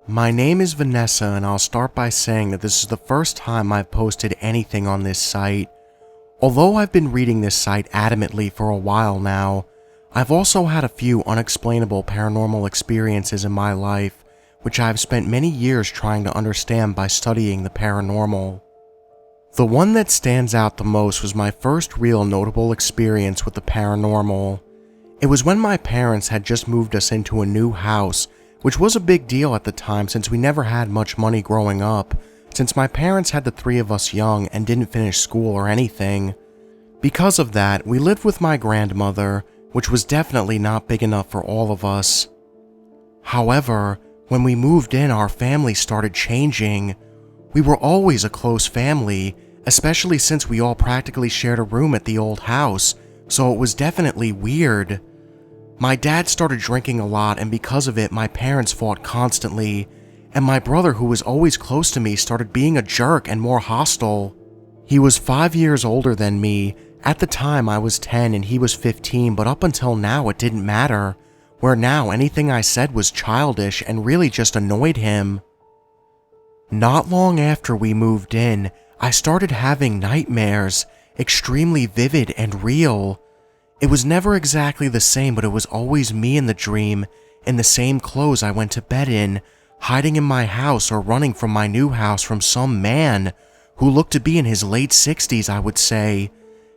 My name is Vanessa, and I'll start by saying that this is the first time I've posted anything on this site. Although I've been reading this site adamantly for a while now, I've also had a few unexplainable paranormal experiences in my life, which I've spent many years trying to understand by studying the paranormal. The one that stands out the most was my first real notable experience with the paranormal. It was when my parents had just moved us into a new house, which was a big deal at the time since we never had much money growing up, since my parents had the three of us young and didn't finish school or anything. Because of that, we lived with my grandmother, which was definitely not big enough for all of us. However, when we moved in, our family started changing. We were always a close family, especially since we all practically shared a room at the old house, so it was definitely weird. My dad started drinking a lot, and because of it, my parents fought constantly, and my brother, who was always close to me, started being a jerk and more hostile. He was 5 years older than me. At the time, I was 10 and he was 15, but up until now, it didn't matter, where now anything I said was childish and really just annoyed him. Not long after we moved in, I started having nightmares, extremely vivid and real. It was never exactly the same, but it was always me in the dream, in the same clothes I went to bed in, hiding in my house or running from my new house from some man who looked to be in his late 60s, I would say.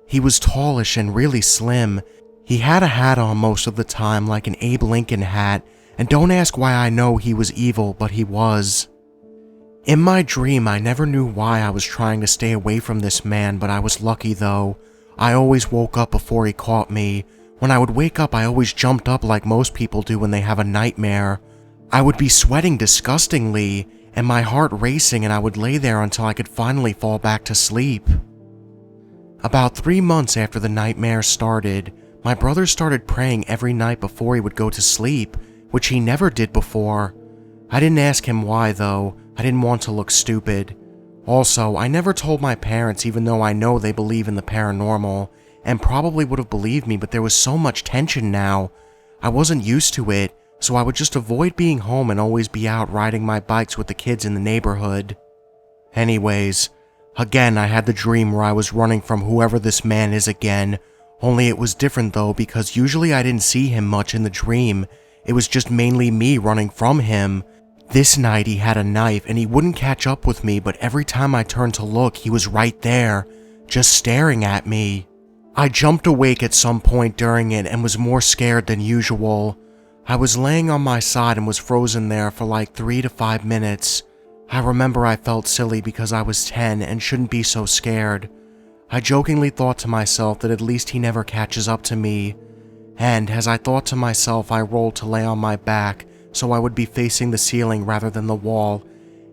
He was tallish and really slim. He had a hat on most of the time, like an Abe Lincoln hat, and don't ask why I know he was evil, but he was. In my dream, I never knew why I was trying to stay away from this man, but I was lucky though. I always woke up before he caught me. When I would wake up, I always jumped up like most people do when they have a nightmare. I would be sweating disgustingly, and my heart racing, and I would lay there until I could finally fall back to sleep. About 3 months after the nightmare started, my brother started praying every night before he would go to sleep, which he never did before. I didn't ask him why though. I didn't want to look stupid. Also, I never told my parents, even though I know they believe in the paranormal, and probably would have believed me, but there was so much tension now. I wasn't used to it, so I would just avoid being home and always be out riding my bikes with the kids in the neighborhood. Anyways, again I had the dream where I was running from whoever this man is again, only it was different though because usually I didn't see him much in the dream. It was just mainly me running from him. This night he had a knife and he wouldn't catch up with me, but every time I turned to look, he was right there, just staring at me. I jumped awake at some point during it and was more scared than usual. I was laying on my side and was frozen there for like 3 to 5 minutes. I remember I felt silly because I was 10 and shouldn't be so scared. I jokingly thought to myself that at least he never catches up to me. And as I thought to myself, I rolled to lay on my back, so I would be facing the ceiling rather than the wall,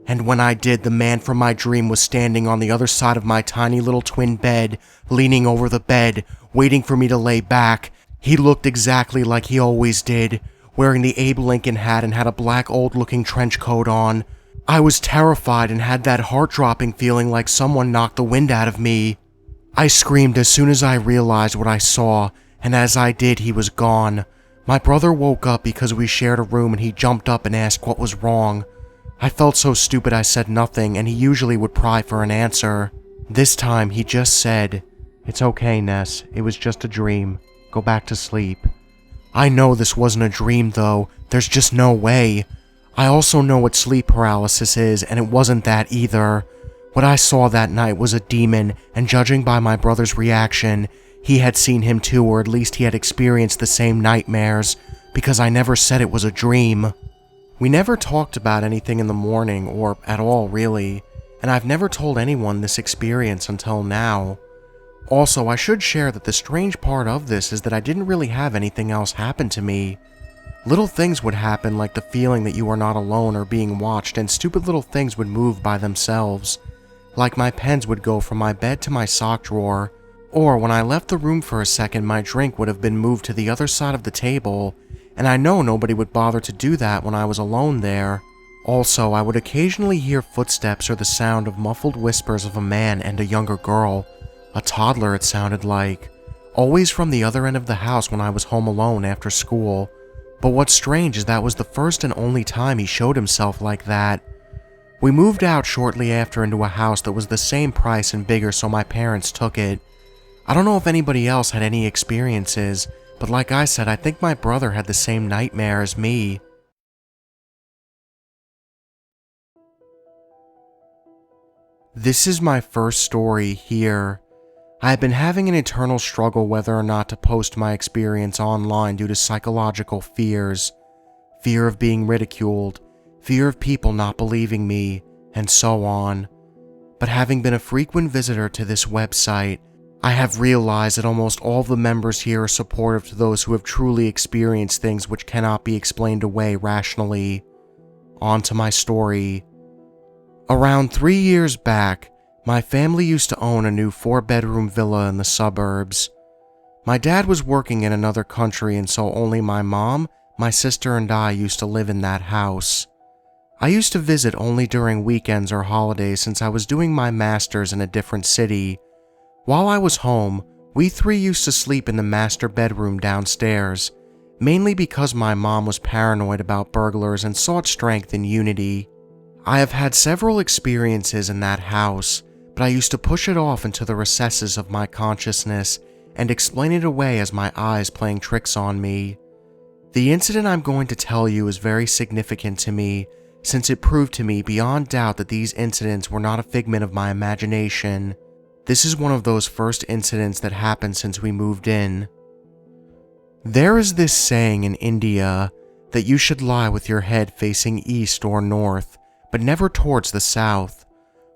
and when I did, the man from my dream was standing on the other side of my tiny little twin bed, leaning over the bed, waiting for me to lay back. He looked exactly like he always did, wearing the Abe Lincoln hat and had a black old-looking trench coat on. I was terrified and had that heart-dropping feeling like someone knocked the wind out of me. I screamed as soon as I realized what I saw, and as I did, he was gone. My brother woke up because we shared a room and he jumped up and asked what was wrong. I felt so stupid I said nothing, and he usually would pry for an answer. This time he just said, "It's okay, Ness, it was just a dream. Go back to sleep." I know this wasn't a dream though, there's just no way. I also know what sleep paralysis is, and it wasn't that either. What I saw that night was a demon, and judging by my brother's reaction, he had seen him too, or at least he had experienced the same nightmares, because I never said it was a dream. We never talked about anything in the morning, or at all really, and I've never told anyone this experience until now. Also, I should share that the strange part of this is that I didn't really have anything else happen to me. Little things would happen, like the feeling that you are not alone or being watched, and stupid little things would move by themselves. Like my pens would go from my bed to my sock drawer, or when I left the room for a second, my drink would have been moved to the other side of the table, and I know nobody would bother to do that when I was alone there. Also, I would occasionally hear footsteps or the sound of muffled whispers of a man and a younger girl, a toddler it sounded like, always from the other end of the house when I was home alone after school. But what's strange is that was the first and only time he showed himself like that. We moved out shortly after into a house that was the same price and bigger, so my parents took it. I don't know if anybody else had any experiences, but like I said, I think my brother had the same nightmare as me. This is my first story here. I have been having an eternal struggle whether or not to post my experience online due to psychological fears. Fear of being ridiculed, fear of people not believing me, and so on. But having been a frequent visitor to this website, I have realized that almost all of the members here are supportive to those who have truly experienced things which cannot be explained away rationally. On to my story. Around 3 years back, my family used to own a new 4-bedroom villa in the suburbs. My dad was working in another country, and so only my mom, my sister, and I used to live in that house. I used to visit only during weekends or holidays since I was doing my master's in a different city. While I was home, we 3 used to sleep in the master bedroom downstairs, mainly because my mom was paranoid about burglars and sought strength in unity. I have had several experiences in that house, but I used to push it off into the recesses of my consciousness and explain it away as my eyes playing tricks on me. The incident I'm going to tell you is very significant to me, since it proved to me beyond doubt that these incidents were not a figment of my imagination. This is one of those first incidents that happened since we moved in. There is this saying in India that you should lie with your head facing east or north, but never towards the south.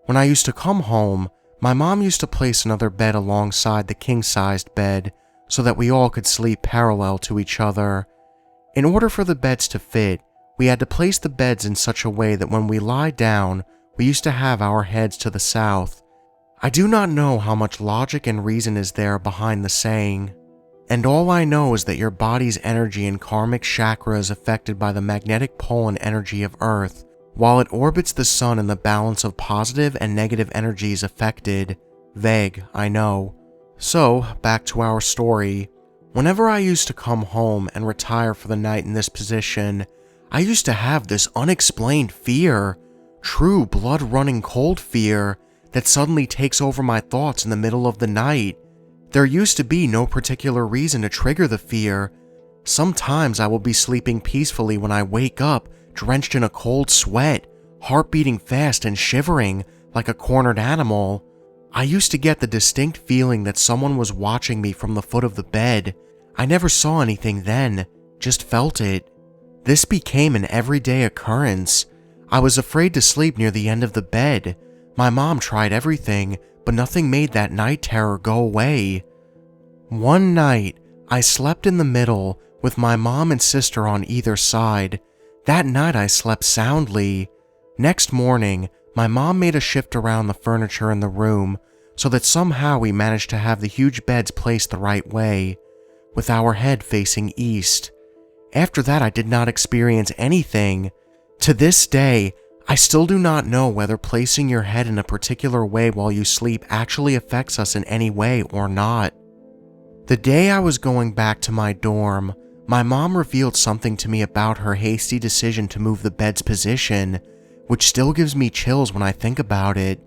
When I used to come home, my mom used to place another bed alongside the king-sized bed so that we all could sleep parallel to each other. In order for the beds to fit, we had to place the beds in such a way that when we lie down, we used to have our heads to the south. I do not know how much logic and reason is there behind the saying, and all I know is that your body's energy and karmic chakra is affected by the magnetic pole and energy of Earth, while it orbits the sun and the balance of positive and negative energy is affected. Vague, I know. So, back to our story. Whenever I used to come home and retire for the night in this position, I used to have this unexplained fear, true blood-running cold fear, that suddenly takes over my thoughts in the middle of the night. There used to be no particular reason to trigger the fear. Sometimes I will be sleeping peacefully when I wake up, drenched in a cold sweat, heart beating fast and shivering like a cornered animal. I used to get the distinct feeling that someone was watching me from the foot of the bed. I never saw anything then, just felt it. This became an everyday occurrence. I was afraid to sleep near the end of the bed. My mom tried everything, but nothing made that night terror go away. One night, I slept in the middle with my mom and sister on either side. That night I slept soundly. Next morning, my mom made a shift around the furniture in the room so that somehow we managed to have the huge beds placed the right way, with our head facing east. After that, I did not experience anything. To this day, I still do not know whether placing your head in a particular way while you sleep actually affects us in any way or not. The day I was going back to my dorm, my mom revealed something to me about her hasty decision to move the bed's position, which still gives me chills when I think about it.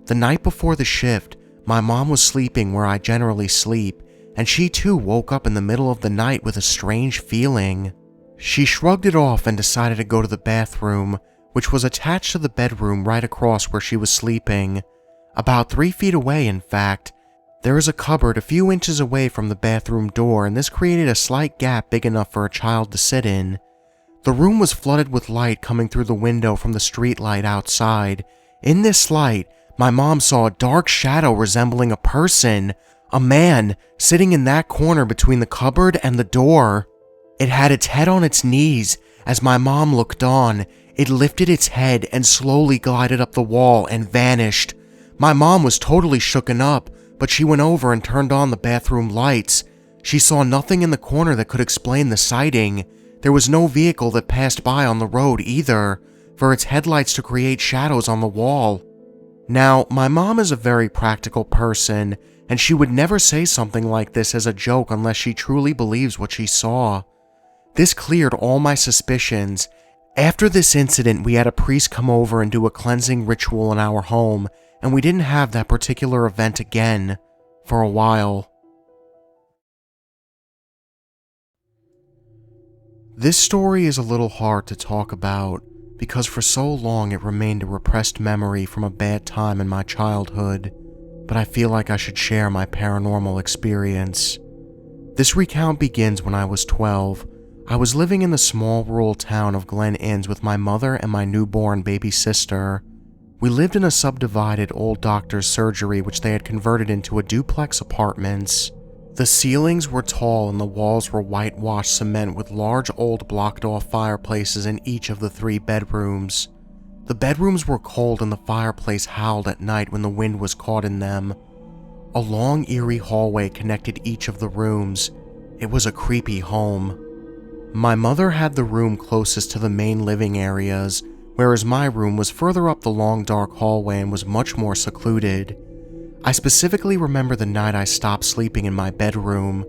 The night before the shift, my mom was sleeping where I generally sleep, and she too woke up in the middle of the night with a strange feeling. She shrugged it off and decided to go to the bathroom, which was attached to the bedroom right across where she was sleeping. About 3 feet away, in fact. There is a cupboard a few inches away from the bathroom door, and this created a slight gap big enough for a child to sit in. The room was flooded with light coming through the window from the street light outside. In this light, my mom saw a dark shadow resembling a person, a man, sitting in that corner between the cupboard and the door. It had its head on its knees. As my mom looked on, it lifted its head and slowly glided up the wall and vanished. My mom was totally shooken up, but she went over and turned on the bathroom lights. She saw nothing in the corner that could explain the sighting. There was no vehicle that passed by on the road either, for its headlights to create shadows on the wall. Now, my mom is a very practical person, and she would never say something like this as a joke unless she truly believes what she saw. This cleared all my suspicions. After this incident, we had a priest come over and do a cleansing ritual in our home, and we didn't have that particular event again for a while. This story is a little hard to talk about because for so long it remained a repressed memory from a bad time in my childhood, but I feel like I should share my paranormal experience. This recount begins when I was 12. I was living in the small rural town of Glen Innes with my mother and my newborn baby sister. We lived in a subdivided old doctor's surgery which they had converted into a duplex apartments. The ceilings were tall and the walls were whitewashed cement with large old blocked-off fireplaces in each of the 3 bedrooms. The bedrooms were cold and the fireplace howled at night when the wind was caught in them. A long, eerie hallway connected each of the rooms. It was a creepy home. My mother had the room closest to the main living areas, whereas my room was further up the long, dark hallway and was much more secluded. I specifically remember the night I stopped sleeping in my bedroom.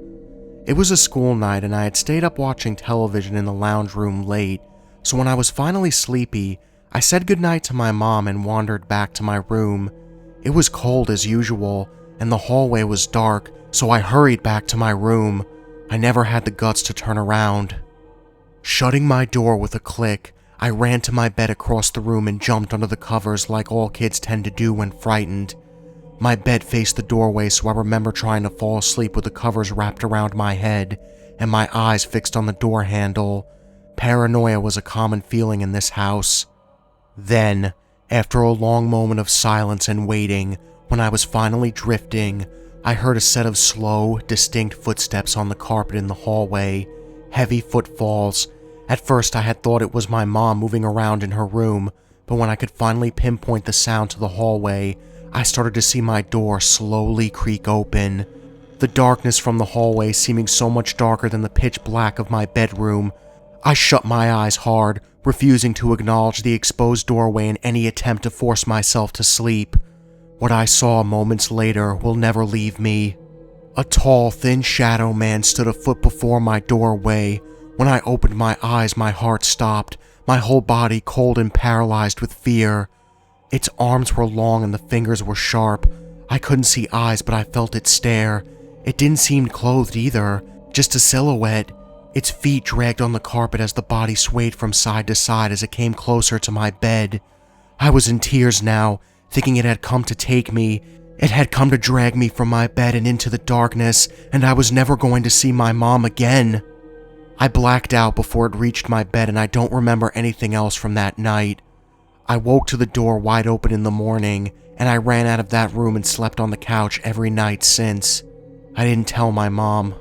It was a school night and I had stayed up watching television in the lounge room late, so when I was finally sleepy, I said goodnight to my mom and wandered back to my room. It was cold as usual, and the hallway was dark, so I hurried back to my room. I never had the guts to turn around. Shutting my door with a click, I ran to my bed across the room and jumped under the covers like all kids tend to do when frightened. My bed faced the doorway, so I remember trying to fall asleep with the covers wrapped around my head and my eyes fixed on the door handle. Paranoia was a common feeling in this house. Then, after a long moment of silence and waiting, when I was finally drifting, I heard a set of slow, distinct footsteps on the carpet in the hallway, heavy footfalls. At first I had thought it was my mom moving around in her room, but when I could finally pinpoint the sound to the hallway, I started to see my door slowly creak open. The darkness from the hallway seeming so much darker than the pitch black of my bedroom. I shut my eyes hard, refusing to acknowledge the exposed doorway in any attempt to force myself to sleep. What I saw moments later will never leave me. A tall, thin shadow man stood a foot before my doorway. When I opened my eyes, my heart stopped, my whole body cold and paralyzed with fear. Its arms were long and the fingers were sharp. I couldn't see eyes, but I felt it stare. It didn't seem clothed either, just a silhouette. Its feet dragged on the carpet as the body swayed from side to side as it came closer to my bed. I was in tears now, thinking it had come to take me. It had come to drag me from my bed and into the darkness, and I was never going to see my mom again. I blacked out before it reached my bed, and I don't remember anything else from that night. I woke to the door wide open in the morning, and I ran out of that room and slept on the couch every night since. I didn't tell my mom.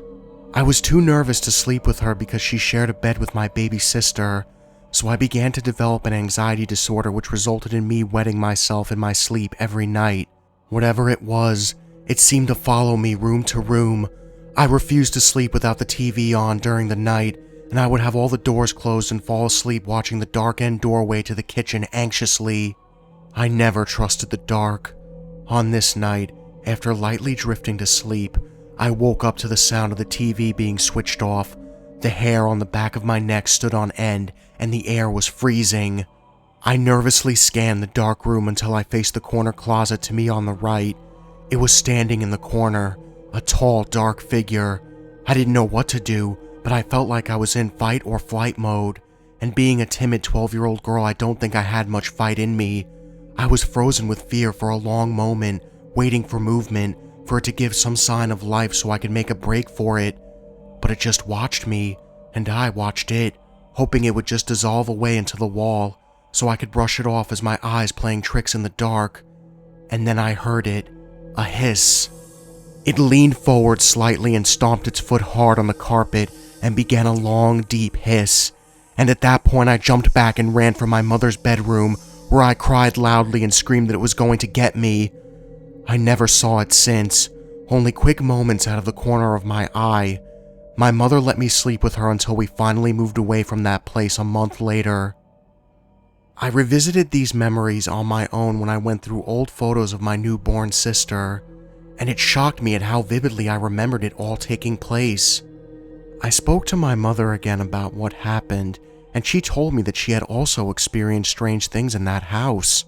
I was too nervous to sleep with her because she shared a bed with my baby sister, so I began to develop an anxiety disorder which resulted in me wetting myself in my sleep every night. Whatever it was, it seemed to follow me room to room. I refused to sleep without the TV on during the night, and I would have all the doors closed and fall asleep watching the dark end doorway to the kitchen anxiously. I never trusted the dark. On this night, after lightly drifting to sleep, I woke up to the sound of the TV being switched off. The hair on the back of my neck stood on end, and the air was freezing. I nervously scanned the dark room until I faced the corner closet to me on the right. It was standing in the corner, a tall, dark figure. I didn't know what to do, but I felt like I was in fight or flight mode, and being a timid 12-year-old girl, I don't think I had much fight in me. I was frozen with fear for a long moment, waiting for movement, for it to give some sign of life so I could make a break for it. But it just watched me, and I watched it, hoping it would just dissolve away into the wall, so I could brush it off as my eyes playing tricks in the dark. And then I heard it, a hiss. It leaned forward slightly and stomped its foot hard on the carpet, and began a long, deep hiss, and at that point I jumped back and ran for my mother's bedroom, where I cried loudly and screamed that it was going to get me. I never saw it since, only quick moments out of the corner of my eye. My mother let me sleep with her until we finally moved away from that place a month later. I revisited these memories on my own when I went through old photos of my newborn sister, and it shocked me at how vividly I remembered it all taking place. I spoke to my mother again about what happened, and she told me that she had also experienced strange things in that house.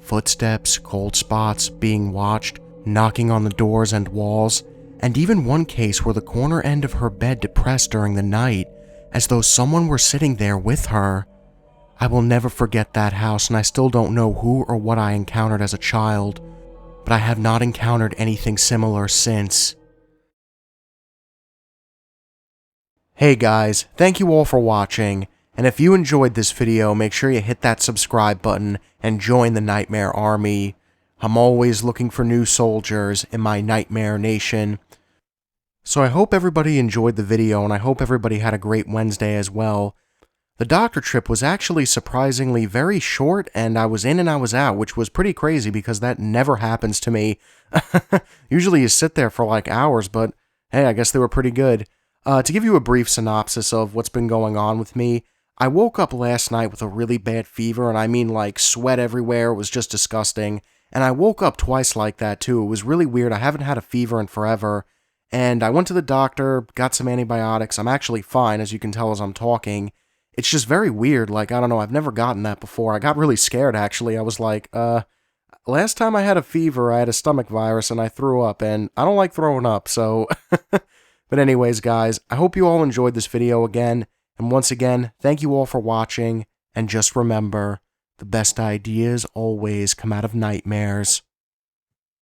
Footsteps, cold spots, being watched, knocking on the doors and walls, and even one case where the corner end of her bed depressed during the night, as though someone were sitting there with her. I will never forget that house, and I still don't know who or what I encountered as a child, but I have not encountered anything similar since. Hey guys, thank you all for watching, and if you enjoyed this video, make sure you hit that subscribe button and join the Nightmare Army. I'm always looking for new soldiers in my Nightmare Nation. So I hope everybody enjoyed the video, and I hope everybody had a great Wednesday as well. The doctor trip was actually surprisingly very short, and I was in and I was out, which was pretty crazy because that never happens to me. Usually you sit there for like hours, but hey, I guess they were pretty good. To give you a brief synopsis of what's been going on with me, I woke up last night with a really bad fever, and I mean like sweat everywhere. It was just disgusting. And I woke up twice like that too. It was really weird. I haven't had a fever in forever. And I went to the doctor, got some antibiotics. I'm actually fine, as you can tell as I'm talking. It's just very weird. Like, I don't know, I've never gotten that before. I got really scared, actually. I was like, last time I had a fever, I had a stomach virus and I threw up, and I don't like throwing up, so... But anyways, guys, I hope you all enjoyed this video again, and once again, thank you all for watching, and just remember, the best ideas always come out of nightmares.